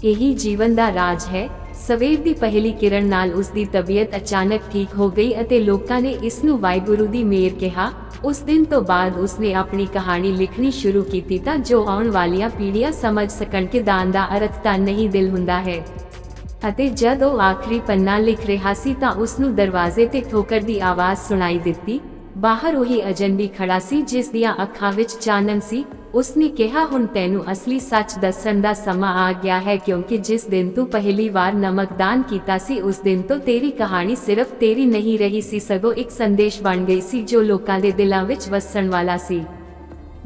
ਇਹੀ ਜੀਵਨ ਦਾ ਰਾਜ ਹੈ। ਸਵੇਰ ਦੀ ਪਹਿਲੀ ਕਿਰਨ ਨਾਲ ਉਸ ਦੀ ਤਬੀਅਤ ਅਚਾਨਕ ਠੀਕ ਹੋ ਗਈ ਅਤੇ ਲੋਕਾਂ ਨੇ ਇਸ ਨੂੰ ਵਾਹਿਗੁਰੂ ਦੀ ਮਿਹਰ ਕਿਹਾ। ਉਸ ਦਿਨ ਤੋਂ ਬਾਅਦ ਉਸਨੇ ਆਪਣੀ ਕਹਾਣੀ ਲਿਖਣੀ ਸ਼ੁਰੂ ਕੀਤੀ ਤਾਂ ਜੋ ਆਉਣ ਵਾਲੀਆਂ ਪੀੜ੍ਹੀਆਂ ਸਮਝ ਸਕਣ ਕਿ ਦਾਨ ਦਾ ਅਰਥ ਤਾਂ ਨਹੀਂ ਦਿਲ ਹੁੰਦਾ ਹੈ। ਅਤੇ ਜਦ ਉਹ ਆਖਰੀ ਪੰਨਾ ਲਿਖ ਰਿਹਾ ਸੀ ਤਾਂ ਉਸ ਨੂੰ ਦਰਵਾਜ਼ੇ ਤੇ ਠੋਕਰ ਦੀ ਆਵਾਜ਼ ਸੁਣਾਈ ਦਿੱਤੀ। ਬਾਹਰ ਉਹੀ ਅਜਨਬੀ ਖੜਾ ਸੀ ਜਿਸ ਦੀਆਂ ਅੱਖਾਂ ਵਿੱਚ ਚਾਨਣ ਸੀ। ਉਸਨੇ ਕਿਹਾ, ਹੁਣ ਤੈਨੂੰ ਅਸਲੀ ਸੱਚ ਦੱਸਣ ਦਾ ਸਮਾਂ ਆ ਗਿਆ ਹੈ, ਕਿਉਂਕਿ ਜਿਸ ਦਿਨ ਤੂੰ ਪਹਿਲੀ ਵਾਰ ਨਮਕ ਦਾਨ ਕੀਤਾ ਸੀ ਉਸ ਦਿਨ ਤੋਂ ਤੇਰੀ ਕਹਾਣੀ ਸਿਰਫ ਤੇਰੀ ਨਹੀਂ ਰਹੀ ਸੀ, ਸਗੋਂ ਇੱਕ ਸੰਦੇਸ਼ ਬਣ ਗਈ ਸੀ ਜੋ ਲੋਕਾਂ ਦੇ ਦਿਲਾਂ ਵਿੱਚ ਵਸਣ ਵਾਲਾ ਸੀ।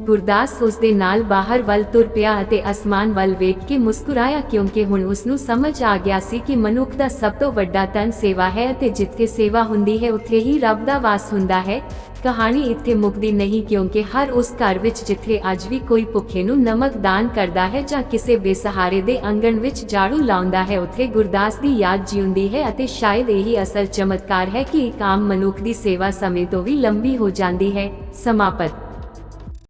ਗੁਰਦਾਸ ਉਸ ਦੇ ਨਾਲ ਬਾਹਰ ਵੱਲ ਤੁਰ ਪਿਆ ਅਤੇ ਅਸਮਾਨ ਵੱਲ ਵੇਖ ਕੇ ਮੁਸਕਰਾਇਆ, ਕਿਉਂਕਿ ਹੁਣ ਉਸ ਨੂੰ ਸਮਝ ਆ ਗਿਆ ਸੀ ਕਿ ਮਨੁੱਖ ਦਾ ਸਭ ਤੋਂ ਵੱਡਾ ਧਨ ਸੇਵਾ ਹੈ ਅਤੇ ਜਿੱਥੇ ਸੇਵਾ ਹੁੰਦੀ ਹੈ ਉੱਥੇ ਹੀ ਰੱਬ ਦਾ ਵਾਸ ਹੁੰਦਾ ਹੈ। ਕਹਾਣੀ ਇੱਥੇ ਮੁੱਕਦੀ ਨਹੀਂ, ਕਿਉਂਕਿ ਹਰ ਉਸ ਘਰ ਵਿੱਚ ਜਿੱਥੇ ਅੱਜ ਵੀ ਕੋਈ ਭੁੱਖੇ ਨੂੰ ਨਮਕ ਦਾਨ ਕਰਦਾ ਹੈ ਜਾਂ ਕਿਸੇ ਬੇਸਹਾਰੇ ਦੇ ਆਂਗਣ ਵਿੱਚ ਝਾੜੂ ਲਾਉਂਦਾ ਹੈ, ਉੱਥੇ ਗੁਰਦਾਸ ਦੀ ਯਾਦ ਜਿਉਂਦੀ ਹੈ। ਅਤੇ ਸ਼ਾਇਦ ਇਹੀ ਅਸਲ ਚਮਤਕਾਰ ਹੈ ਕਿ ਇੱਕ ਆਮ ਮਨੁੱਖ ਦੀ ਸੇਵਾ ਸਮੇਂ ਤੋਂ ਵੀ ਲੰਬੀ ਹੋ ਜਾਂਦੀ ਹੈ। ਸਮਾਪਤ।